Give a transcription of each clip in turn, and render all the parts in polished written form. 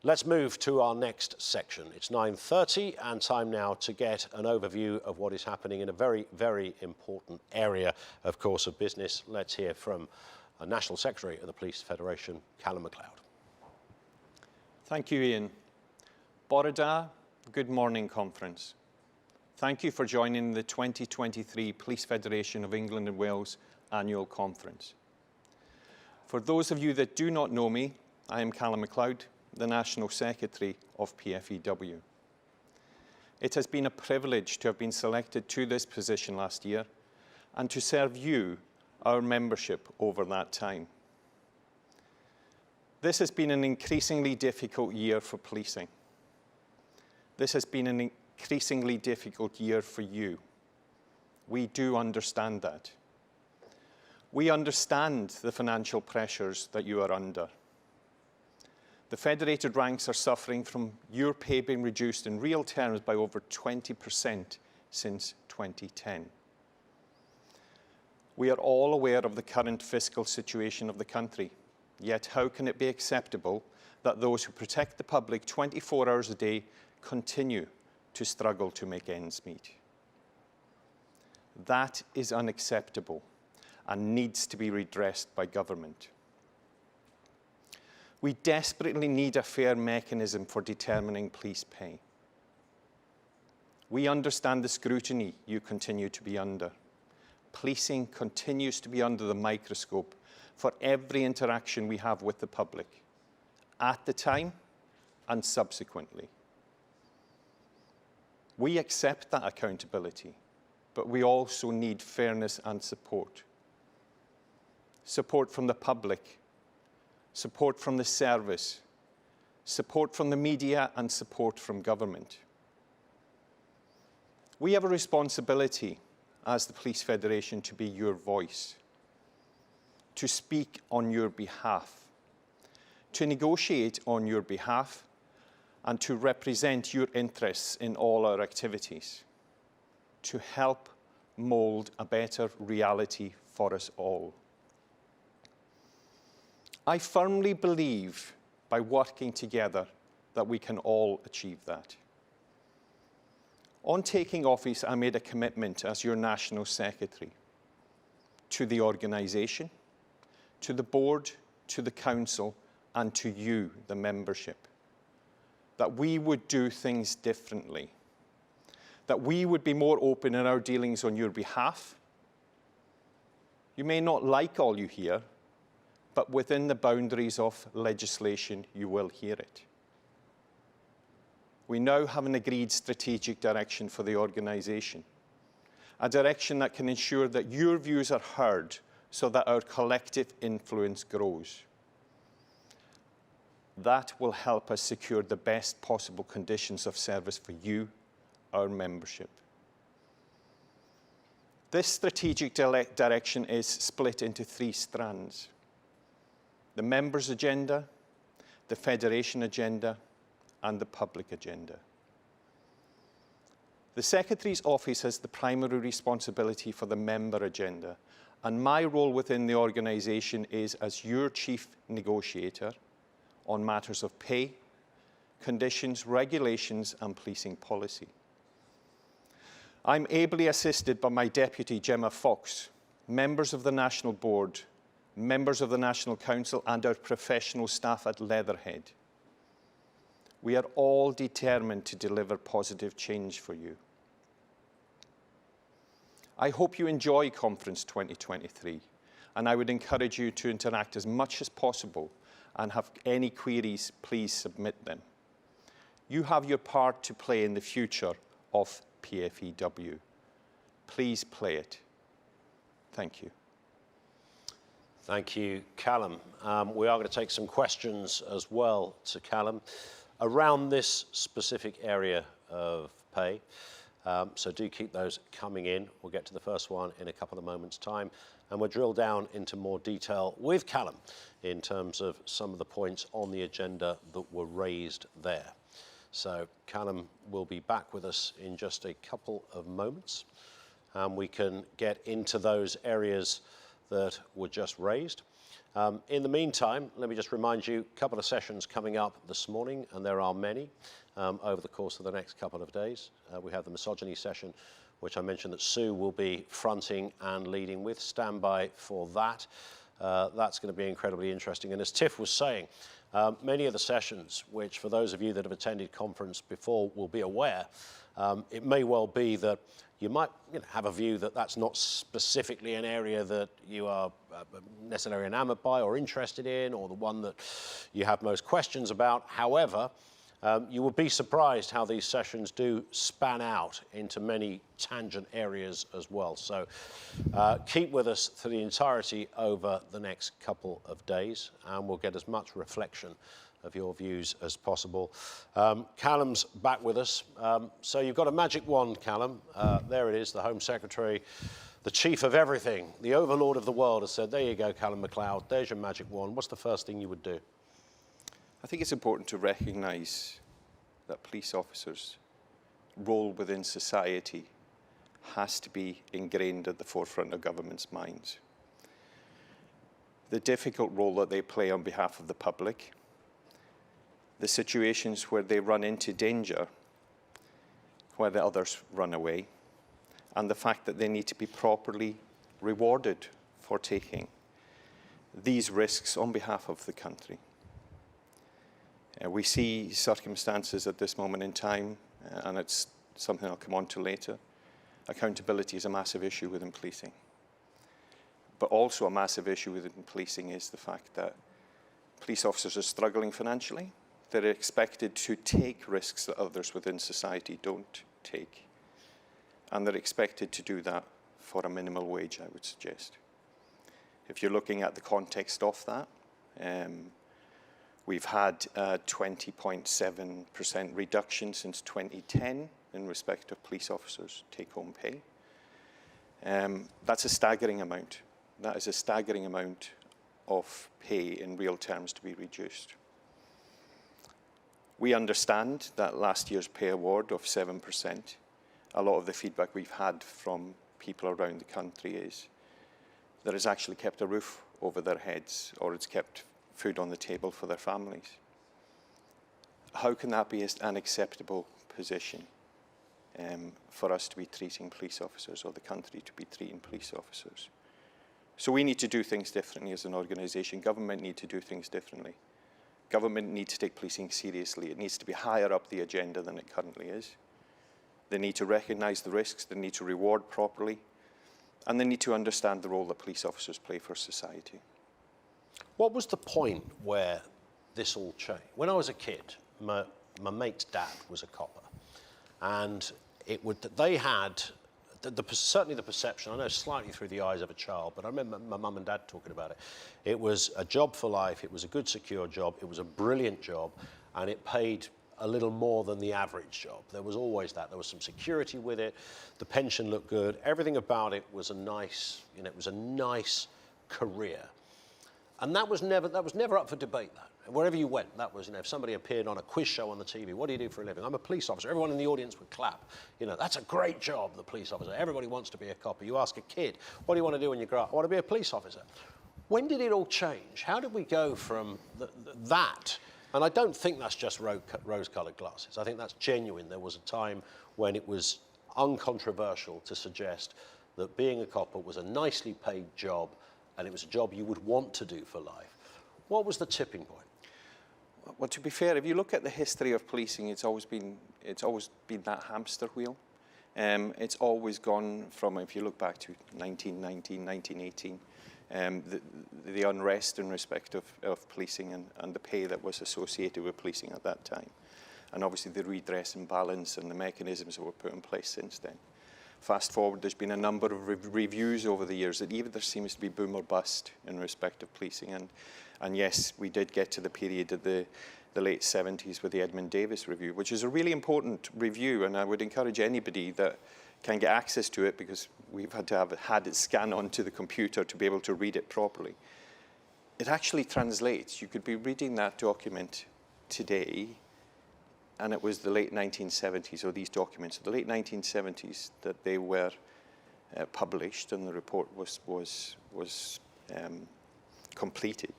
Let's move to our next section. It's 9:30 and time now to get an overview of what is happening in a very, very important area, of course, of business. Let's hear from National Secretary of the Police Federation, Callum MacLeod. Thank you, Ian. Borada, good morning conference. Thank you for joining the 2023 Police Federation of England and Wales Annual Conference. For those of you that do not know me, I am Callum MacLeod, the National Secretary of PFEW. It has been a privilege to have been selected to this position last year and to serve you, our membership, over that time. This has been an increasingly difficult year for policing. This has been an increasingly difficult year for you. We do understand that. We understand the financial pressures that you are under. The federated ranks are suffering from your pay being reduced in real terms by over 20% since 2010. We are all aware of the current fiscal situation of the country, yet how can it be acceptable that those who protect the public 24 hours a day continue to struggle to make ends meet? That is unacceptable and needs to be redressed by government. We desperately need a fair mechanism for determining police pay. We understand the scrutiny you continue to be under. Policing continues to be under the microscope for every interaction we have with the public, at the time and subsequently. We accept that accountability, but we also need fairness and support. Support from the public, support from the service, support from the media, and support from government. We have a responsibility as the Police Federation to be your voice, to speak on your behalf, to negotiate on your behalf, and to represent your interests in all our activities, to help mould a better reality for us all. I firmly believe by working together that we can all achieve that. On taking office, I made a commitment as your National Secretary to the organisation, to the board, to the council, and to you, the membership, that we would do things differently, that we would be more open in our dealings on your behalf. You may not like all you hear, but within the boundaries of legislation, you will hear it. We now have an agreed strategic direction for the organisation, a direction that can ensure that your views are heard so that our collective influence grows. That will help us secure the best possible conditions of service for you, our membership. This strategic direction is split into 3 strands: the members' agenda, the federation agenda, and the public agenda. The Secretary's office has the primary responsibility for the member agenda, and my role within the organisation is as your chief negotiator on matters of pay, conditions, regulations, and policing policy. I'm ably assisted by my deputy, Gemma Fox, members of the National Board, members of the National Council, and our professional staff at Leatherhead. We are all determined to deliver positive change for you. I hope you enjoy Conference 2023, and I would encourage you to interact as much as possible, and have any queries, please submit them. You have your part to play in the future of PFEW. Please play it. Thank you. Thank you, Callum. We are going to take some questions as well to Callum around this specific area of pay. So do keep those coming in. We'll get to the first one in a couple of moments' time, and we'll drill down into more detail with Callum in terms of some of the points on the agenda that were raised there. So Callum will be back with us in just a couple of moments, and we can get into those areas that were just raised. In the meantime, let me just remind you, a couple of sessions coming up this morning, and there are many over the course of the next couple of days. We have the misogyny session, which I mentioned that Sue will be fronting and leading with. Stand by for that. That's going to be incredibly interesting. And as Tiff was saying, many of the sessions, which for those of you that have attended conference before will be aware, it may well be that you might have a view that that's not specifically an area that you are necessarily enamored by or interested in, or the one that you have most questions about. However, you will be surprised how these sessions do span out into many tangent areas as well. So keep with us for the entirety over the next couple of days, and we'll get as much reflection of your views as possible. Callum's back with us. So you've got a magic wand, Callum. There it is, the Home Secretary, the chief of everything, the overlord of the world has said, there you go, Callum MacLeod, there's your magic wand. What's the first thing you would do? I think it's important to recognise that police officers' role within society has to be ingrained at the forefront of government's minds. The difficult role that they play on behalf of the public, the situations where they run into danger, where the others run away, and the fact that they need to be properly rewarded for taking these risks on behalf of the country. We see circumstances at this moment in time, and it's something I'll come on to later. Accountability is a massive issue within policing. But also a massive issue within policing is the fact that police officers are struggling financially. They're expected to take risks that others within society don't take. And they're expected to do that for a minimal wage, I would suggest. If you're looking at the context of that, we've had a 20.7% reduction since 2010 in respect of police officers' take-home pay. That's a staggering amount. That is a staggering amount of pay in real terms to be reduced. We understand that last year's pay award of 7%, a lot of the feedback we've had from people around the country is that it's actually kept a roof over their heads, or it's kept food on the table for their families. How can that be an acceptable position for us to be treating police officers, or the country to be treating police officers? So we need to do things differently as an organisation. Government need to do things differently. Government needs to take policing seriously. It needs to be higher up the agenda than it currently is. They need to recognise the risks, they need to reward properly, and they need to understand the role that police officers play for society. What was the point where this all changed? When I was a kid, my mate's dad was a copper, and they had certainly the perception, I know slightly through the eyes of a child, but I remember my mum and dad talking about it. It was a job for life, it was a good, secure job, it was a brilliant job, and it paid a little more than the average job. There was always that. There was some security with it. The pension looked good. Everything about it was a nice, it was a nice career. And that was never up for debate, that. Wherever you went, that was, if somebody appeared on a quiz show on the TV, what do you do for a living? I'm a police officer. Everyone in the audience would clap. That's a great job, the police officer. Everybody wants to be a copper. You ask a kid, what do you want to do when you grow up? I want to be a police officer. When did it all change? How did we go from that? And I don't think that's just rose-coloured glasses. I think that's genuine. There was a time when it was uncontroversial to suggest that being a copper was a nicely paid job, and it was a job you would want to do for life. What was the tipping point? Well, to be fair, if you look at the history of policing, it's always been that hamster wheel. It's always gone from, if you look back to 1919, 1918, the unrest in respect of policing and the pay that was associated with policing at that time. And obviously the redress and balance and the mechanisms that were put in place since then. Fast forward, there's been a number of reviews over the years that either there seems to be boom or bust in respect of policing. And yes, we did get to the period of the late 70s with the Edmund Davis review, which is a really important review, and I would encourage anybody that can get access to it, because we've had to have had it scanned onto the computer to be able to read it properly. It actually translates. You could be reading that document today, and it was the late 1970s, or these documents, the late 1970s, that they were published, and the report was completed.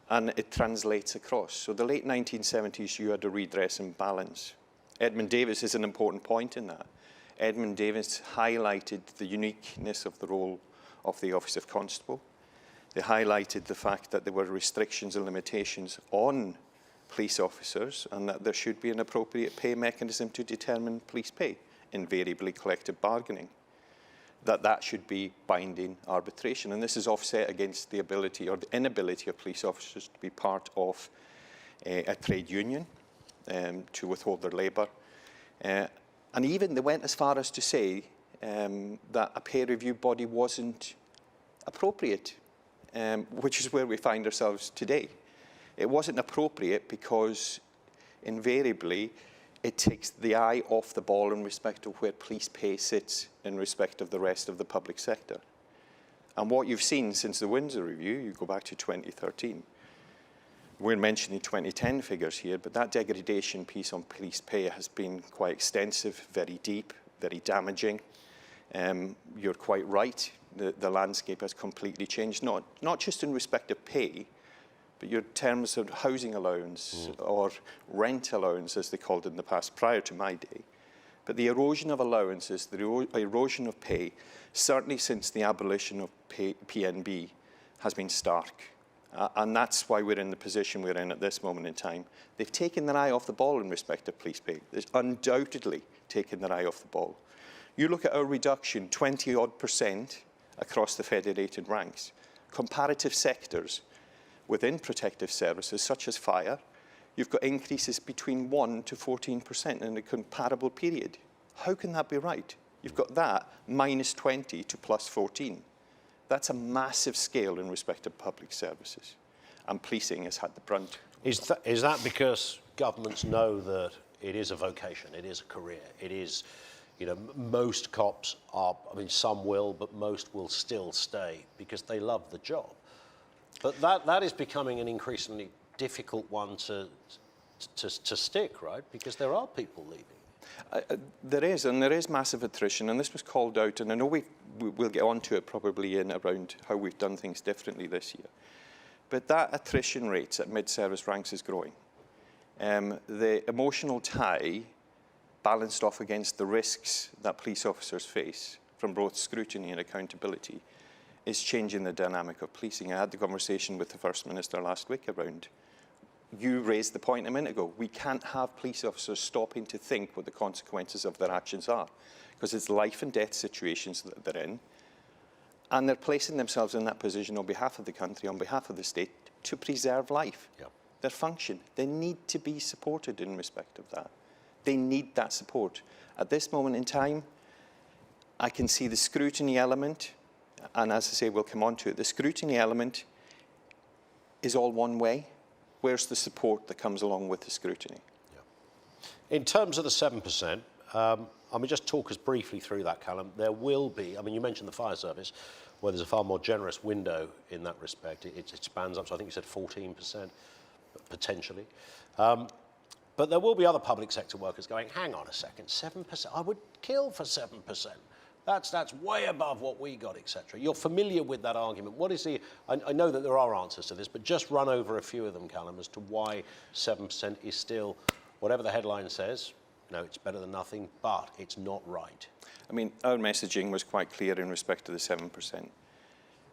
And it translates across. So the late 1970s, you had a redress imbalance. Edmund Davis is an important point in that. Edmund Davis highlighted the uniqueness of the role of the Office of Constable. They highlighted the fact that there were restrictions and limitations on police officers and that there should be an appropriate pay mechanism to determine police pay, invariably collective bargaining, that should be binding arbitration. And this is offset against the ability or the inability of police officers to be part of a trade union to withhold their labour. And even they went as far as to say that a peer review body wasn't appropriate, which is where we find ourselves today. It wasn't appropriate because invariably it takes the eye off the ball in respect of where police pay sits in respect of the rest of the public sector. And what you've seen since the Windsor Review, you go back to 2013, we're mentioning 2010 figures here, but that degradation piece on police pay has been quite extensive, very deep, very damaging. You're quite right, the landscape has completely changed, not just in respect of pay, but your terms of housing allowance or rent allowance, as they called it in the past, prior to my day. But the erosion of allowances, the erosion of pay, certainly since the abolition of PNB, has been stark. And that's why we're in the position we're in at this moment in time. They've taken their eye off the ball in respect of police pay. They've undoubtedly taken their eye off the ball. You look at our reduction, 20-odd% across the federated ranks. Comparative sectors within protective services, such as fire, you've got increases between 1 to 14% in a comparable period. How can that be right? You've got that minus 20 to plus 14. That's a massive scale in respect of public services. And policing has had the brunt. Is that because governments know that it is a vocation, it is a career, it is, you know, most cops are, I mean, some will, but most will still stay because they love the job. But that is becoming an increasingly difficult one to stick, right? Because there are people leaving. There is, and there is massive attrition, and this was called out, and I know we'll get onto it probably in around how we've done things differently this year. But that attrition rate at mid-service ranks is growing. The emotional tie balanced off against the risks that police officers face from both scrutiny and accountability is changing the dynamic of policing. I had the conversation with the First Minister last week around, you raised the point a minute ago, we can't have police officers stopping to think what the consequences of their actions are, because it's life and death situations that they're in, and they're placing themselves in that position on behalf of the country, on behalf of the state, to preserve life, their function. They need to be supported in respect of that. They need that support. At this moment in time, I can see the scrutiny element, and as I say, we'll come on to it. The scrutiny element is all one way. Where's the support that comes along with the scrutiny? Yeah. In terms of the 7%, I mean, just talk us briefly through that, Callum. There will be, I mean, you mentioned the fire service, where there's a far more generous window in that respect. It expands up, so I think you said 14%, potentially. But there will be other public sector workers going, hang on a second, 7%, I would kill for 7%. That's way above what we got, etc. You're familiar with that argument. What is the? I know that there are answers to this, but just run over a few of them, Callum, as to why 7% is still, whatever the headline says, no, it's better than nothing, but it's not right. I mean, our messaging was quite clear in respect to the 7%.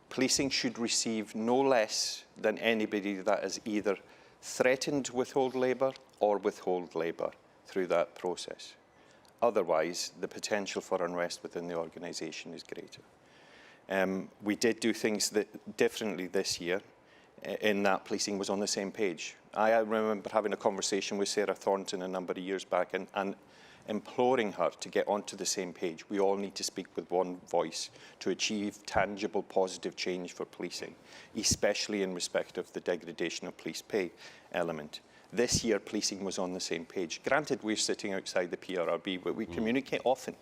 Policing should receive no less than anybody that has either threatened to withhold labour or withhold labour through that process. Otherwise, the potential for unrest within the organisation is greater. We did do things differently this year in that policing was on the same page. I remember having a conversation with Sarah Thornton a number of years back and imploring her to get onto the same page. We all need to speak with one voice to achieve tangible, positive change for policing, especially in respect of the degradation of police pay element. This year, policing was on the same page. Granted, we're sitting outside the PRRB, but we communicate often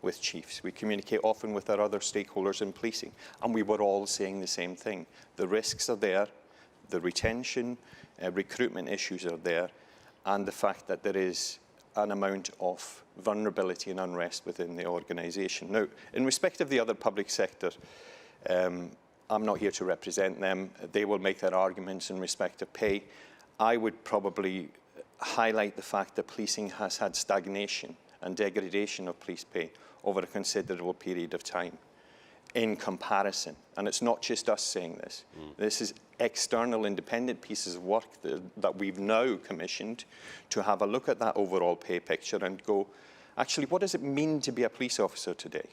with chiefs. We communicate often with our other stakeholders in policing, and we were all saying the same thing. The risks are there, the retention, recruitment issues are there, and the fact that there is an amount of vulnerability and unrest within the organisation. Now, in respect of the other public sector, I'm not here to represent them. They will make their arguments in respect of pay. I would probably highlight the fact that policing has had stagnation and degradation of police pay over a considerable period of time in comparison. And it's not just us saying this. This is external independent pieces of work that we've now commissioned to have a look at that overall pay picture and go, actually, what does it mean to be a police officer today?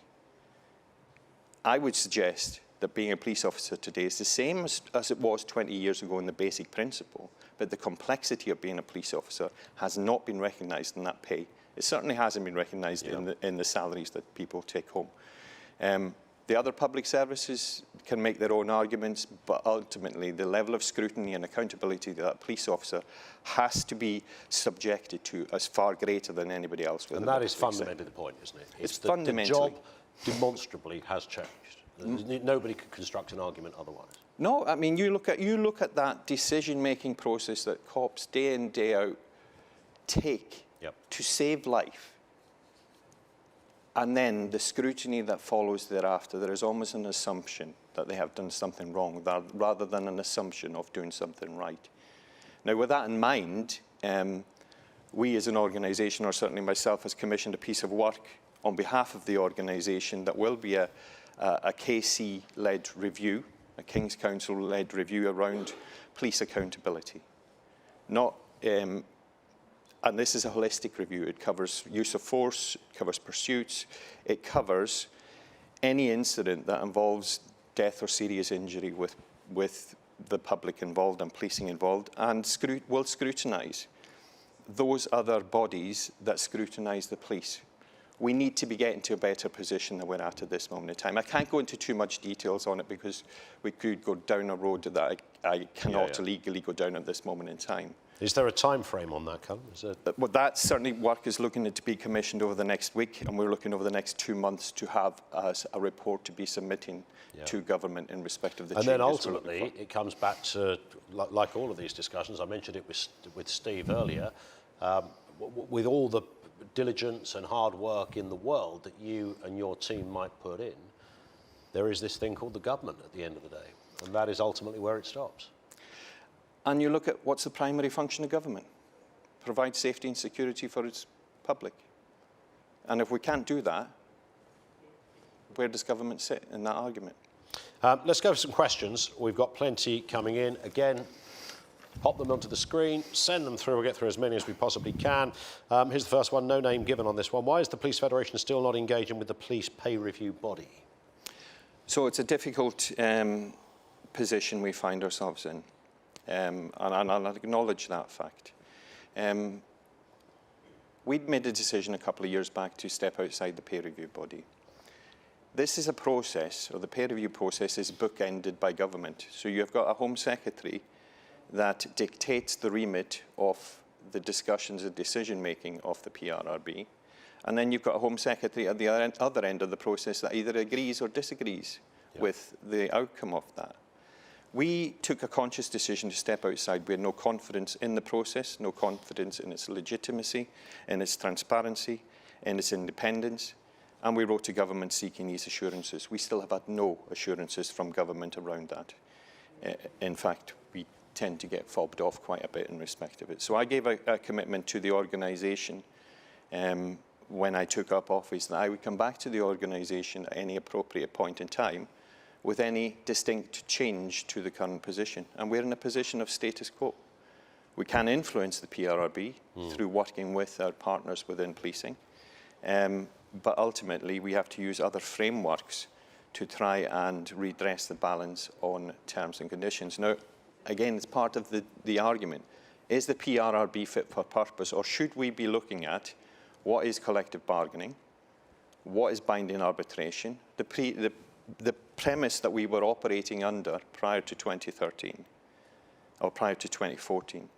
I would suggest that being a police officer today is the same as it was 20 years ago in the basic principle, but the complexity of being a police officer has not been recognised in that pay. It certainly hasn't been recognised in the salaries that people take home. The other public services can make their own arguments, but ultimately the level of scrutiny and accountability that a police officer has to be subjected to is far greater than anybody else. And that is fundamentally the point, isn't it? It's The fundamentally. job demonstrably has changed. Nobody could construct an argument otherwise. No, I mean, you look at that decision-making process that cops day in, day out take to save life. And then the scrutiny that follows thereafter, there is almost an assumption that they have done something wrong rather than an assumption of doing something right. Now, with that in mind, we as an organisation, or certainly myself, has commissioned a piece of work on behalf of the organisation that will be a KC-led review, a King's Council-led review around police accountability. And this is a holistic review. It covers use of force, it covers pursuits, it covers any incident that involves death or serious injury with the public involved and policing involved, and will scrutinise those other bodies that scrutinise the police. We need to be getting to a better position than we're at this moment in time. I can't go into too much details on it because we could go down a road that I cannot legally go down at this moment in time. Is there a time frame on that, Callum? Well, that certainly work is looking to be commissioned over the next week, and we're looking over the next 2 months to have a report to be submitting to government in respect of the changes. And then ultimately, it comes back to, like all of these discussions, I mentioned it with Steve earlier, with all the diligence and hard work in the world that you and your team might put in, there is this thing called the government at the end of the day, and that is ultimately where it stops. And you look at what's the primary function of government? Provide safety and security for its public. And if we can't do that, where does government sit in that argument? Let's go for some questions. We've got plenty coming in. Again, pop them onto the screen, send them through. We'll get through as many as we possibly can. Here's the first one, no name given on this one. Why is the Police Federation still not engaging with the police pay review body? So it's a difficult position we find ourselves in. And I'll acknowledge that fact. We'd made a decision a couple of years back to step outside the peer review body. This is a process, or the peer review process is bookended by government. So you've got a Home Secretary that dictates the remit of the discussions and decision-making of the PRRB. And then you've got a Home Secretary at the other end of the process that either agrees or disagrees with the outcome of that. We took a conscious decision to step outside. We had no confidence in the process, no confidence in its legitimacy, in its transparency, in its independence, and we wrote to government seeking these assurances. We still have had no assurances from government around that. In fact, we tend to get fobbed off quite a bit in respect of it. So I gave a commitment to the organisation when I took up office that I would come back to the organisation at any appropriate point in time with any distinct change to the current position. And we're in a position of status quo. We can influence the PRRB through working with our partners within policing, but ultimately we have to use other frameworks to try and redress the balance on terms and conditions. Now, again, it's part of the argument. Is the PRRB fit for purpose, or should we be looking at what is collective bargaining, what is binding arbitration, the premise that we were operating under prior to 2013 or prior to 2014.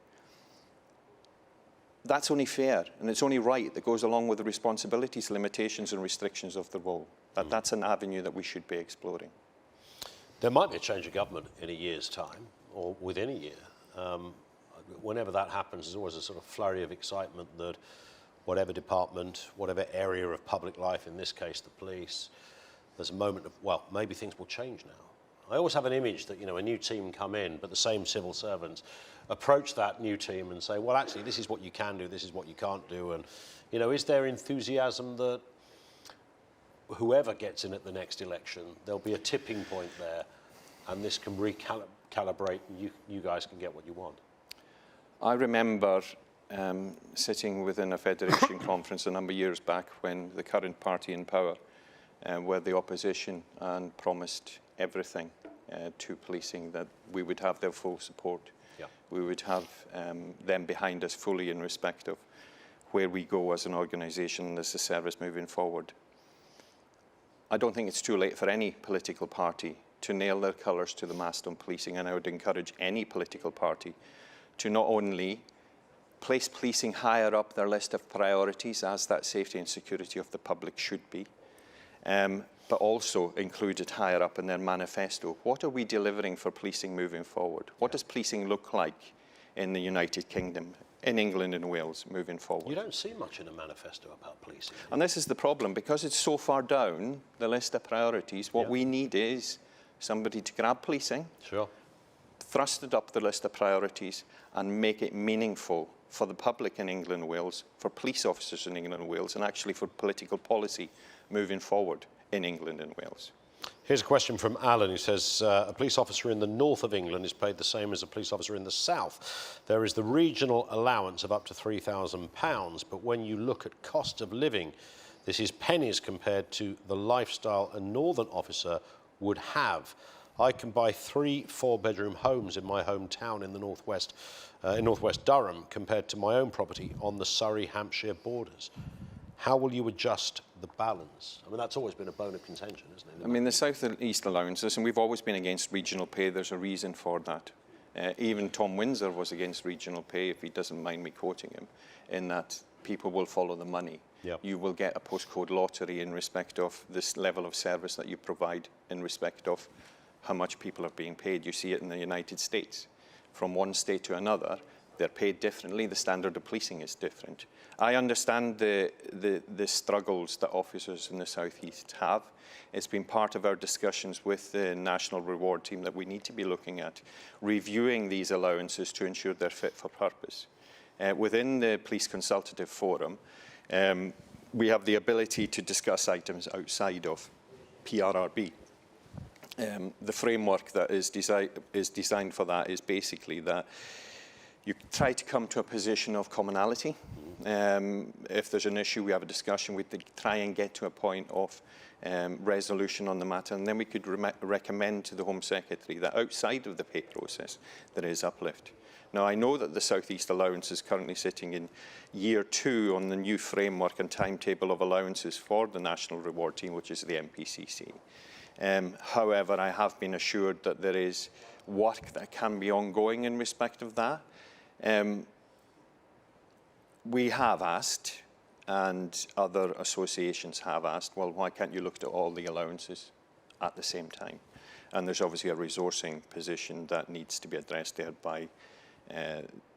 That's only fair, and it's only right that goes along with the responsibilities, limitations and restrictions of the role. That's an avenue that we should be exploring. There might be a change of government in a year's time, or within a year. Whenever that happens, there's always a sort of flurry of excitement that whatever department, whatever area of public life, in this case the police, there's a moment of, well, maybe things will change now. I always have an image that, you know, a new team come in, but the same civil servants approach that new team and say, well, actually, this is what you can do, this is what you can't do. And, you know, is there enthusiasm that whoever gets in at the next election, there'll be a tipping point there, and this can recalibrate, and you guys can get what you want? I remember sitting within a federation conference a number of years back when the current party in power were the opposition and promised everything to policing, that we would have their full support. Yeah. We would have them behind us fully in respect of where we go as an organisation and as a service moving forward. I don't think it's too late for any political party to nail their colours to the mast on policing, and I would encourage any political party to not only place policing higher up their list of priorities, as that safety and security of the public should be, but also include it higher up in their manifesto. What are we delivering for policing moving forward? What does policing look like in the United Kingdom, in England and Wales moving forward? You don't see much in a manifesto about policing. And this is the problem, because it's so far down the list of priorities. What we need is somebody to grab policing, thrust it up the list of priorities, and make it meaningful for the public in England and Wales, for police officers in England and Wales, and actually for political policy moving forward in England and Wales. Here's a question from Alan, who says, a police officer in the north of England is paid the same as a police officer in the south. There is the regional allowance of up to £3,000, but when you look at cost of living, this is pennies compared to the lifestyle a northern officer would have. I can buy 3 4-bedroom homes in my hometown in the northwest Durham, compared to my own property on the Surrey-Hampshire borders. How will you adjust the balance? I mean, that's always been a bone of contention, isn't it? I mean, the South and East allowances, and we've always been against regional pay. There's a reason for that. Even Tom Windsor was against regional pay, if he doesn't mind me quoting him, in that people will follow the money. Yep. You will get a postcode lottery in respect of this level of service that you provide, in respect of how much people are being paid. You see it in the United States. From one state to another, they're paid differently. The standard of policing is different. I understand the struggles that officers in the South East have. It's been part of our discussions with the National Reward Team that we need to be looking at reviewing these allowances to ensure they're fit for purpose. Within the Police Consultative Forum, we have the ability to discuss items outside of PRRB. The framework that is designed for that is basically that you try to come to a position of commonality. If there's an issue, we have a discussion, we try and get to a point of resolution on the matter, and then we could recommend to the Home Secretary that outside of the pay process there is uplift. Now, I know that the South East allowance is currently sitting in year 2 on the new framework and timetable of allowances for the National Reward Team, which is the MPCC. However, I have been assured that there is work that can be ongoing in respect of that. We have asked, and other associations have asked, well, why can't you look at all the allowances at the same time? And there's obviously a resourcing position that needs to be addressed there by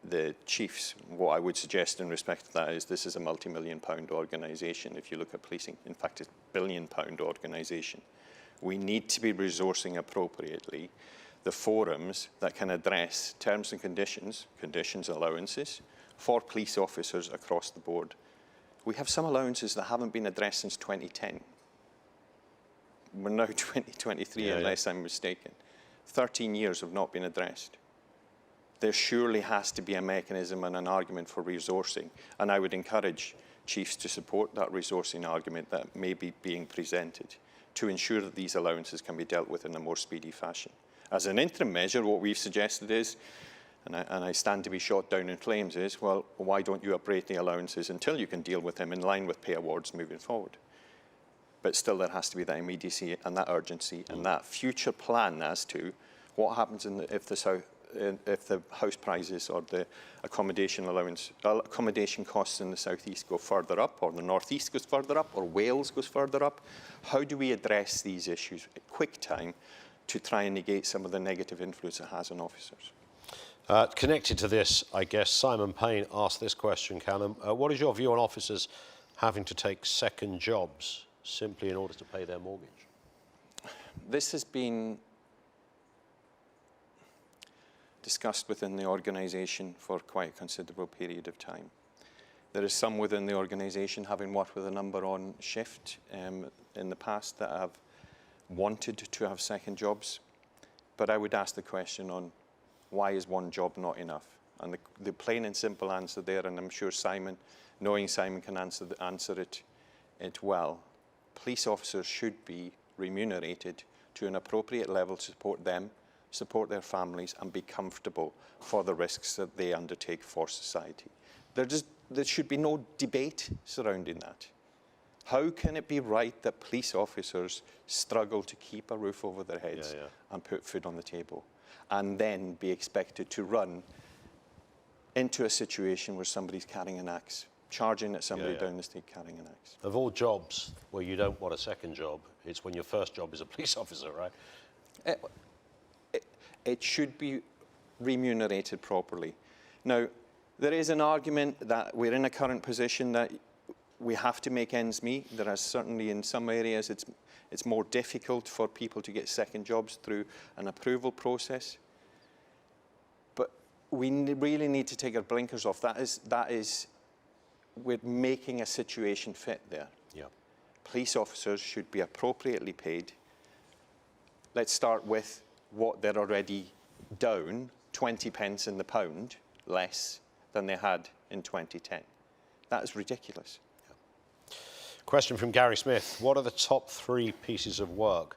the chiefs. What I would suggest in respect to that is this is a multi-million-pound organisation. If you look at policing, in fact, it's a billion-pound organisation. We need to be resourcing appropriately the forums that can address terms and conditions, allowances, for police officers across the board. We have some allowances that haven't been addressed since 2010. We're now 2023, unless I'm mistaken. 13 years have not been addressed. There surely has to be a mechanism and an argument for resourcing, and I would encourage chiefs to support that resourcing argument that may be being presented to ensure that these allowances can be dealt with in a more speedy fashion. As an interim measure, what we've suggested is, and I stand to be shot down in flames, is, well, why don't you upgrade the allowances until you can deal with them in line with pay awards moving forward? But still, there has to be that immediacy and that urgency and that future plan as to what happens if the house prices or the accommodation costs in the South East go further up, or the North East goes further up, or Wales goes further up. How do we address these issues at quick time to try and negate some of the negative influence it has on officers? Connected to this, I guess, Simon Payne asked this question, Callum. What is your view on officers having to take second jobs simply in order to pay their mortgage? This has been discussed within the organisation for quite a considerable period of time. There is some within the organisation, having worked with a number on shift in the past, that have wanted to have second jobs. But I would ask the question on why is one job not enough? And the plain and simple answer there, and I'm sure Simon, knowing Simon can answer it well, police officers should be remunerated to an appropriate level to support them, support their families, and be comfortable for the risks that they undertake for society. There should be no debate surrounding that. How can it be right that police officers struggle to keep a roof over their heads and put food on the table, and then be expected to run into a situation where somebody's carrying an axe, charging at somebody down the street carrying an axe? Of all jobs where you don't want a second job, it's when your first job is a police officer, right? It should be remunerated properly. Now, there is an argument that we're in a current position that we have to make ends meet. There are certainly in some areas it's more difficult for people to get second jobs through an approval process. But we really need to take our blinkers off. That is we're making a situation fit there. Yeah. Police officers should be appropriately paid. Let's start with what they're already down, 20 pence in the pound less than they had in 2010. That is ridiculous. Yeah. Question from Gary Smith. What are the top 3 pieces of work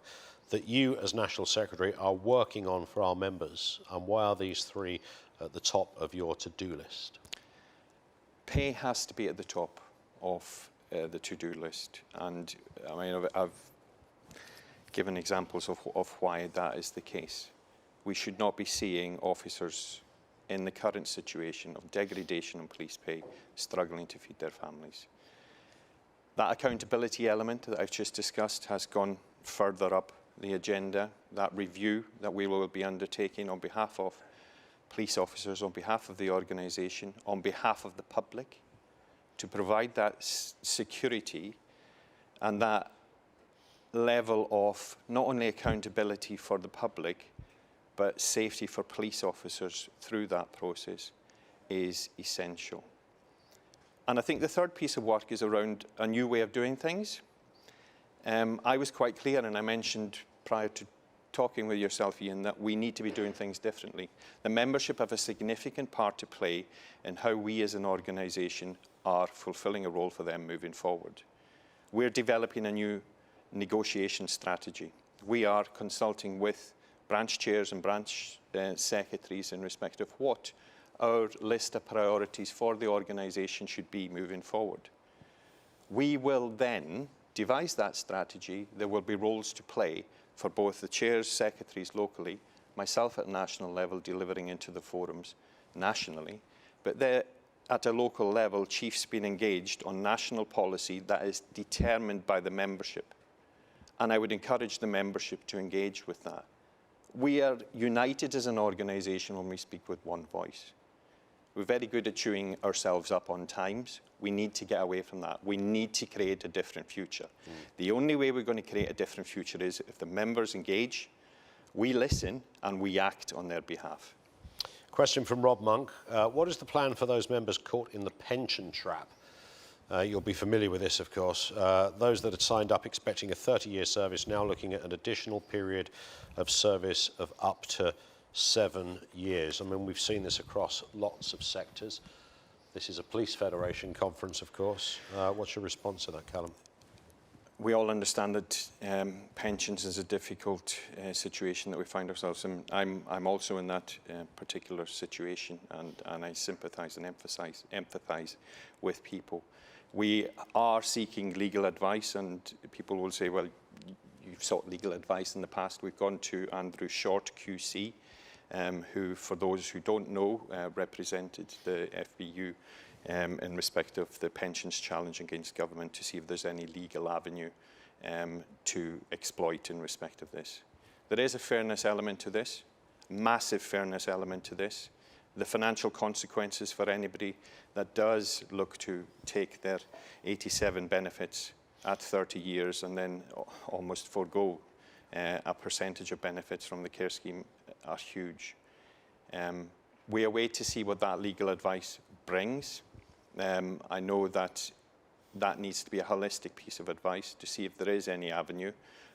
that you as National Secretary are working on for our members, and why are these 3 at the top of your to-do list? Pay has to be at the top of the to-do list, and I mean, I've given examples of why that is the case. We should not be seeing officers in the current situation of degradation in police pay struggling to feed their families. That accountability element that I've just discussed has gone further up the agenda. That review that we will be undertaking on behalf of police officers, on behalf of the organisation, on behalf of the public, to provide that security and that level of not only accountability for the public, but safety for police officers through that process is essential. And I think the third piece of work is around a new way of doing things. I was quite clear, and I mentioned prior to talking with yourself, Ian, that we need to be doing things differently. The membership have a significant part to play in how we as an organisation are fulfilling a role for them moving forward. We're developing a new negotiation strategy. We are consulting with branch chairs and branch secretaries in respect of what our list of priorities for the organisation should be moving forward. We will then devise that strategy. There will be roles to play for both the chairs, secretaries locally, myself at national level delivering into the forums nationally, but at a local level, chiefs being engaged on national policy that is determined by the membership. And I would encourage the membership to engage with that. We are united as an organisation when we speak with one voice. We're very good at chewing ourselves up on times. We need to get away from that. We need to create a different future. The only way we're going to create a different future is if the members engage, we listen, and we act on their behalf. Question from Rob Monk. What is the plan for those members caught in the pension trap? You'll be familiar with this, of course. Those that had signed up expecting a 30-year service now looking at an additional period of service of up to 7 years. I mean, we've seen this across lots of sectors. This is a Police Federation conference, of course. What's your response to that, Callum? We all understand that pensions is a difficult situation that we find ourselves in. I'm also in that particular situation, and I sympathise and empathise with people. We are seeking legal advice, and people will say, well, you've sought legal advice in the past. We've gone to Andrew Short QC, who, for those who don't know, represented the FEW in respect of the pensions challenge against government, to see if there's any legal avenue to exploit in respect of this. There is a fairness element to this, massive fairness element to this. The financial consequences for anybody that does look to take their 87 benefits at 30 years and then almost forego a percentage of benefits from the care scheme are huge. We await to see what that legal advice brings. I know that that needs to be a holistic piece of advice to see if there is any avenue,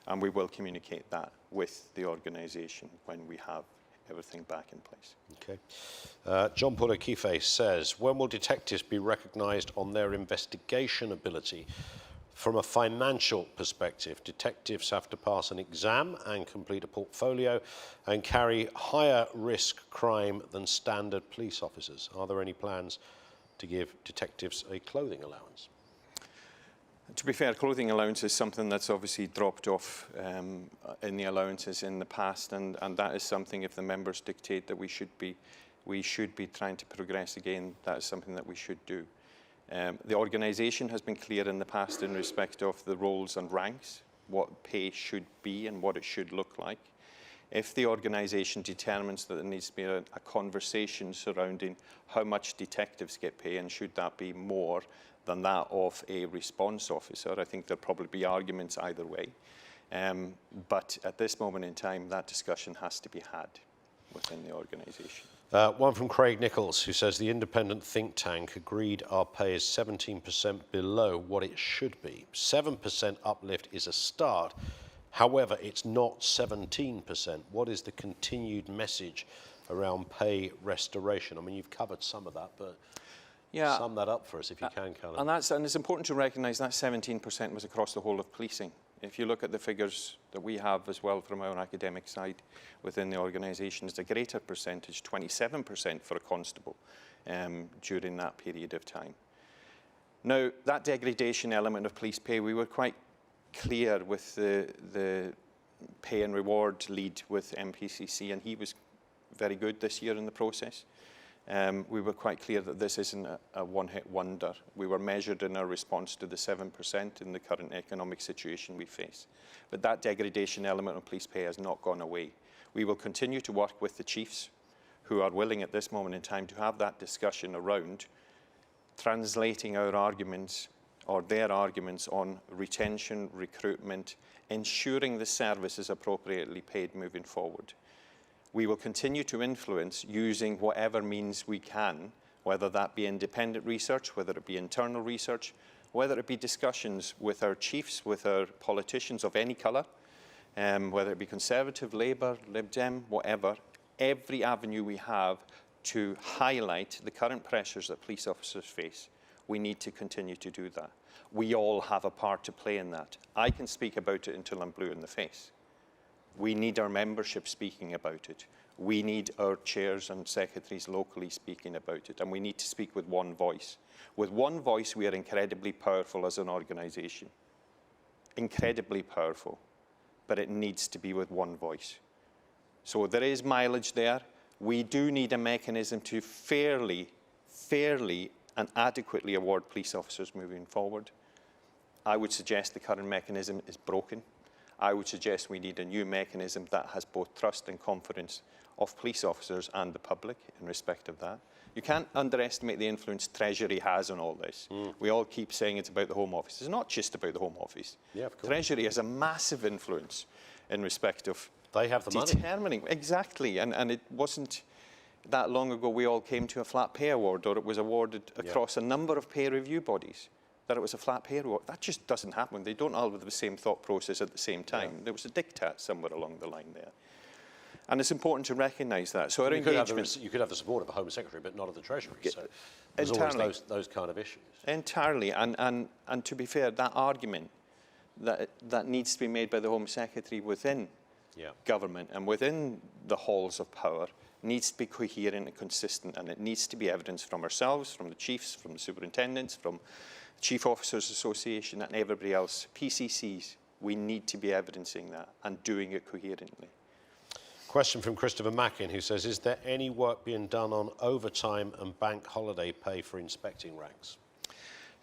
and we will communicate that with the organisation when we have everything back in place. Okay. John Paul O'Keefe says, when will detectives be recognised on their investigation ability? From a financial perspective, detectives have to pass an exam and complete a portfolio and carry higher risk crime than standard police officers. Are there any plans to give detectives a clothing allowance? To be fair, clothing allowance is something that's obviously dropped off in the allowances in the past, and that is something, if the members dictate that we should be trying to progress again, that is something that we should do. The organisation has been clear in the past in respect of the roles and ranks, what pay should be and what it should look like. If the organisation determines that there needs to be a conversation surrounding how much detectives get paid and should that be more than that of a response officer, I think there'll probably be arguments either way. But at this moment in time, that discussion has to be had within the organisation. One from Craig Nichols, who says the independent think tank agreed our pay is 17% below what it should be. 7% uplift is a start. However, it's not 17%. What is the continued message around pay restoration? I mean, you've covered some of that, but sum that up for us if you can, Callum. And it's important to recognise that 17% was across the whole of policing. If you look at the figures that we have as well from our academic side within the organisation, it's a greater percentage, 27% for a constable during that period of time. Now, that degradation element of police pay, we were quite clear with the pay and reward lead with MPCC, and he was very good this year in the process. We were quite clear that this isn't a one-hit wonder. We were measured in our response to the 7% in the current economic situation we face. But that degradation element of police pay has not gone away. We will continue to work with the chiefs who are willing at this moment in time to have that discussion around translating our arguments or their arguments on retention, recruitment, ensuring the service is appropriately paid moving forward. We will continue to influence using whatever means we can, whether that be independent research, whether it be internal research, whether it be discussions with our chiefs, with our politicians of any colour, whether it be Conservative, Labour, Lib Dem, whatever, every avenue we have to highlight the current pressures that police officers face, we need to continue to do that. We all have a part to play in that. I can speak about it until I'm blue in the face. We need our membership speaking about it. We need our chairs and secretaries locally speaking about it, and we need to speak with one voice. With one voice, we are incredibly powerful as an organisation. Incredibly powerful, but it needs to be with one voice. So there is mileage there. We do need a mechanism to fairly and adequately award police officers moving forward. I would suggest the current mechanism is broken. I would suggest we need a new mechanism that has both trust and confidence of police officers and the public in respect of that. You can't underestimate the influence Treasury has on all this. We all keep saying it's about the Home Office. It's not just about the Home Office. Yeah, of course. Treasury has a massive influence in respect of they have the determining money. Exactly, and it wasn't that long ago we all came to a flat pay award, or it was awarded across a number of pay review bodies, that it was a flat pay award. That just doesn't happen. They don't all have the same thought process at the same time. Yeah. There was a diktat somewhere along the line there. And it's important to recognise that. So our engagement... You could have the support of a Home Secretary, but not of the Treasury. So there's always those kind of issues. Entirely. And to be fair, that argument that needs to be made by the Home Secretary within government and within the halls of power needs to be coherent and consistent, and it needs to be evidence from ourselves, from the chiefs, from the superintendents, from Chief Officers Association and everybody else, PCCs. We need to be evidencing that and doing it coherently. Question from Christopher Mackin, who says, is there any work being done on overtime and bank holiday pay for inspecting ranks?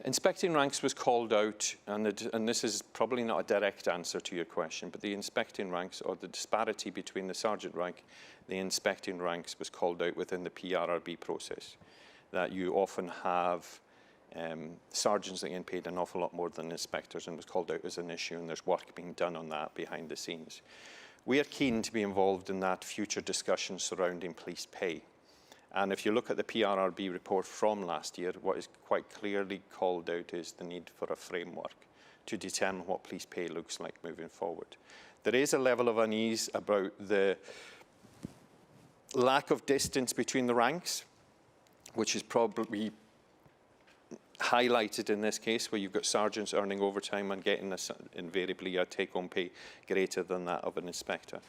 Inspecting ranks was called out, and this is probably not a direct answer to your question, but the inspecting ranks, or the disparity between the sergeant rank, the inspecting ranks, was called out within the PRRB process. That you often have sergeants that get paid an awful lot more than inspectors, and was called out as an issue, and there's work being done on that behind the scenes. We are keen to be involved in that future discussion surrounding police pay. And if you look at the PRRB report from last year, what is quite clearly called out is the need for a framework to determine what police pay looks like moving forward. There is a level of unease about the lack of distance between the ranks, which is probably highlighted in this case, where you've got sergeants earning overtime and getting invariably a take-home pay greater than that of an inspector.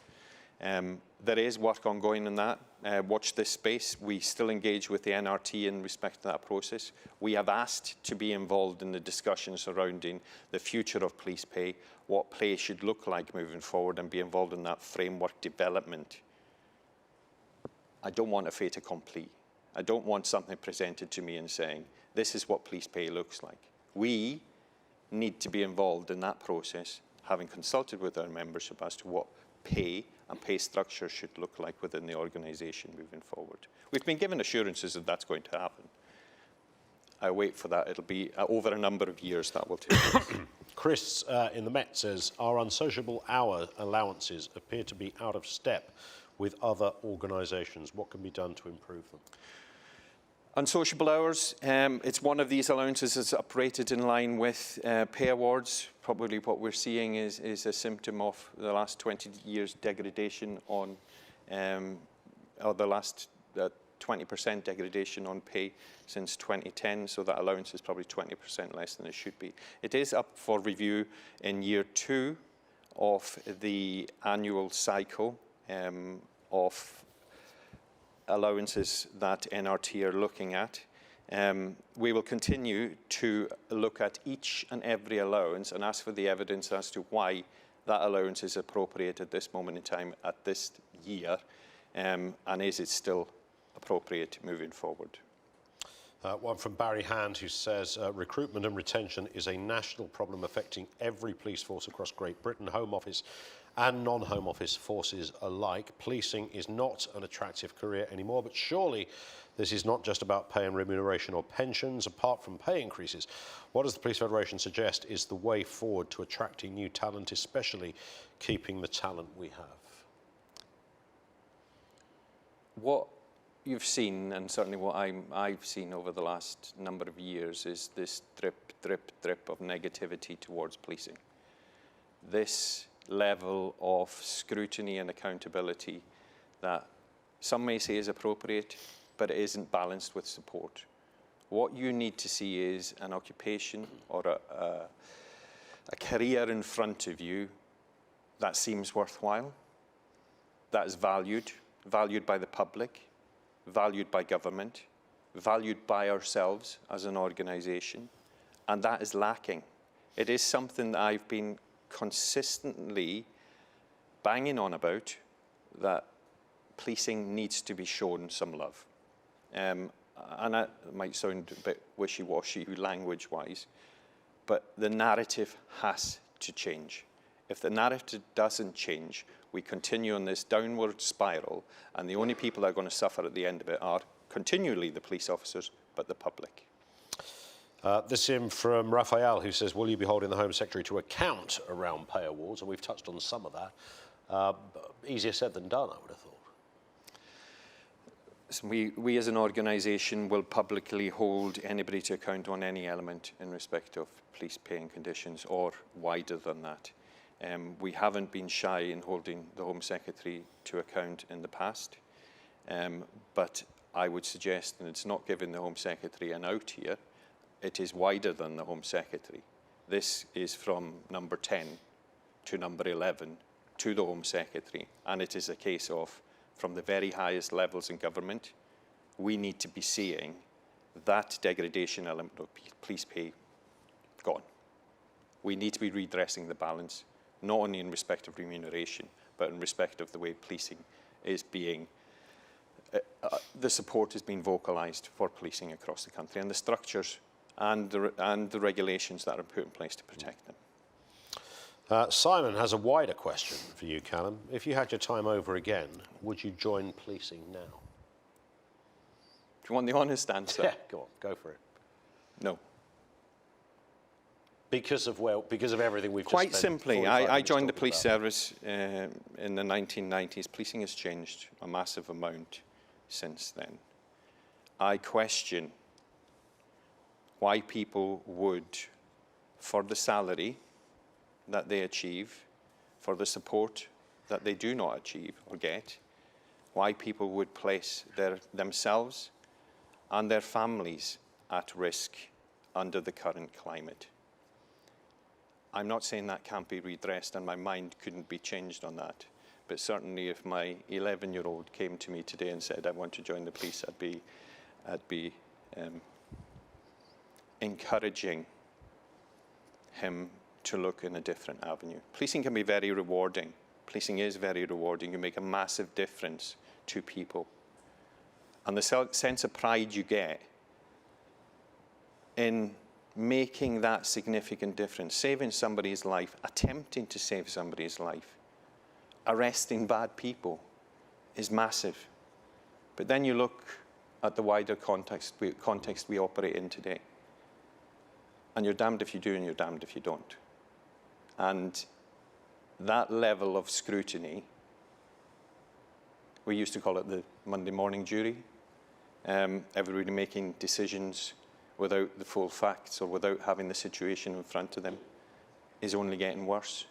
There is work ongoing in that. Watch this space. We still engage with the NRT in respect to that process. We have asked to be involved in the discussion surrounding the future of police pay, what pay should look like moving forward, and be involved in that framework development. I don't want a fait accompli. I don't want something presented to me and saying, this is what police pay looks like. We need to be involved in that process, having consulted with our membership as to what pay and pay structure should look like within the organisation moving forward. We've been given assurances that that's going to happen. I wait for that. It'll be over a number of years that will take place. Chris in the Met says, our unsociable hour allowances appear to be out of step with other organisations. What can be done to improve them? Unsociable hours, it's one of these allowances that's operated in line with pay awards. Probably what we're seeing is a symptom of the last 20 years degradation on, or the last 20% degradation on pay since 2010, so that allowance is probably 20% less than it should be. It is up for review in year 2 of the annual cycle of allowances that NRT are looking at. We will continue to look at each and every allowance and ask for the evidence as to why that allowance is appropriate at this moment in time, at this year, and is it still appropriate moving forward. One from Barry Hand, who says, recruitment and retention is a national problem affecting every police force across Great Britain, Home Office and non-Home Office forces alike. Policing is not an attractive career anymore, but surely this is not just about pay and remuneration or pensions. Apart from pay increases, what does the Police Federation suggest is the way forward to attracting new talent, especially keeping the talent we have? What you've seen, and certainly what I've seen over the last number of years, is this drip, drip, drip of negativity towards policing. This level of scrutiny and accountability that some may say is appropriate, but it isn't balanced with support. What you need to see is an occupation or a career in front of you that seems worthwhile, that is valued by the public, valued by government, valued by ourselves as an organisation, and that is lacking. It is something that I've been consistently banging on about, that policing needs to be shown some love. And that might sound a bit wishy-washy language-wise, but the narrative has to change. If the narrative doesn't change, we continue on this downward spiral, and the only people that are going to suffer at the end of it are continually the police officers, but the public. This in from Raphael, who says, will you be holding the Home Secretary to account around pay awards? And we've touched on some of that. Easier said than done, I would have thought. So we as an organisation will publicly hold anybody to account on any element in respect of police paying conditions, or wider than that. We haven't been shy in holding the Home Secretary to account in the past, but I would suggest, and it's not giving the Home Secretary an out here, it is wider than the Home Secretary. This is from number 10 to number 11 to the Home Secretary, and it is a case of, from the very highest levels in government, we need to be seeing that degradation element of police pay gone. We need to be redressing the balance, not only in respect of remuneration, but in respect of the way policing is being, the support is being vocalised for policing across the country, and the structures and the regulations that are put in place to protect them. Simon has a wider question for you, Callum. If you had your time over again, would you join policing now? Do you want the honest answer? Yeah, go on, go for it. No. Because of everything we've Quite just spent simply, 45 I minutes joined the talking police about. service in the 1990s. Policing has changed a massive amount since then. I question why people would, for the salary that they achieve, for the support that they do not achieve or get, why people would place themselves and their families at risk under the current climate. I'm not saying that can't be redressed, and my mind couldn't be changed on that. But certainly if my 11-year-old came to me today and said, I want to join the police, I'd be encouraging him to look in a different avenue. Policing can be very rewarding. Policing is very rewarding. You make a massive difference to people. And the sense of pride you get in making that significant difference, saving somebody's life, attempting to save somebody's life, arresting bad people, is massive. But then you look at the wider context we operate in today, and you're damned if you do and you're damned if you don't. And that level of scrutiny, we used to call it the Monday morning jury, everybody making decisions without the full facts or without having the situation in front of them, is only getting worse.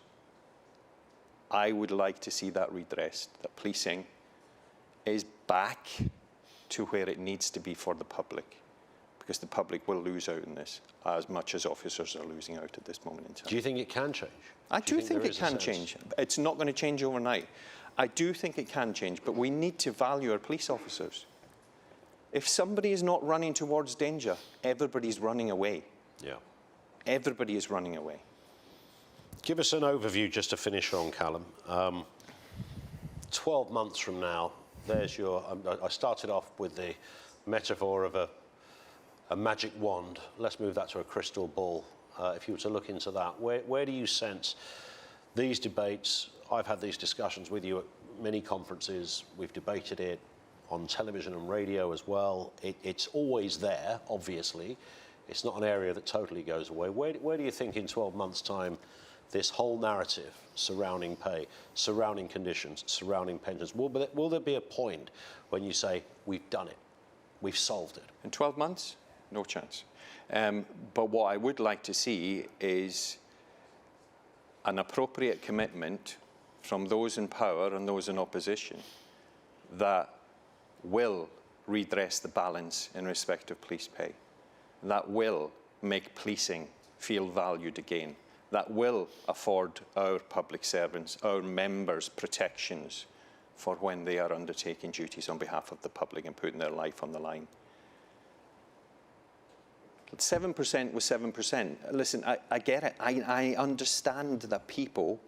I would like to see that redressed, that policing is back to where it needs to be for the public, because the public will lose out in this as much as officers are losing out at this moment in time. Do you think it can change? I do think it can change. It's not going to change overnight. I do think it can change, but we need to value our police officers. If somebody is not running towards danger, everybody's running away. Yeah. Everybody is running away. Give us an overview just to finish on, Callum. 12 months from now, there's your... I started off with the metaphor of a magic wand. Let's move that to a crystal ball. If you were to look into that, where do you sense these debates? I've had these discussions with you at many conferences. We've debated it on television and radio as well. It's always there, obviously. It's not an area that totally goes away. Where do you think in 12 months' time this whole narrative surrounding pay, surrounding conditions, surrounding pensions, will there be a point when you say, we've done it, we've solved it? In 12 months? No chance. But what I would like to see is an appropriate commitment from those in power and those in opposition that will redress the balance in respect of police pay, that will make policing feel valued again, that will afford our public servants, our members, protections for when they are undertaking duties on behalf of the public and putting their life on the line. 7% was 7%. Listen, I get it. I understand that people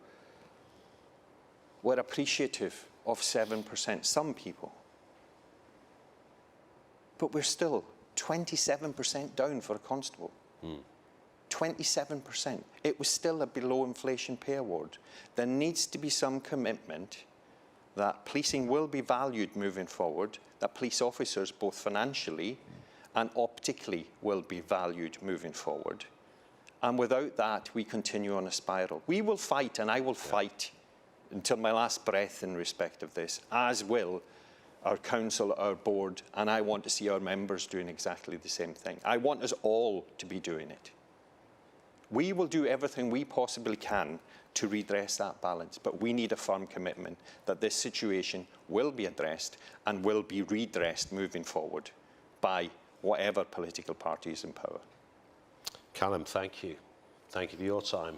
were appreciative of 7%, some people. But we're still 27% down for a constable. 27%. It was still a below inflation pay award. There needs to be some commitment that policing will be valued moving forward, that police officers, both financially and optically, will be valued moving forward. And without that, we continue on a spiral. We will fight, and I will fight until my last breath in respect of this, as will our council, our board, and I want to see our members doing exactly the same thing. I want us all to be doing it. We will do everything we possibly can to redress that balance, but we need a firm commitment that this situation will be addressed and will be redressed moving forward by whatever political party is in power. Callum, thank you. Thank you for your time.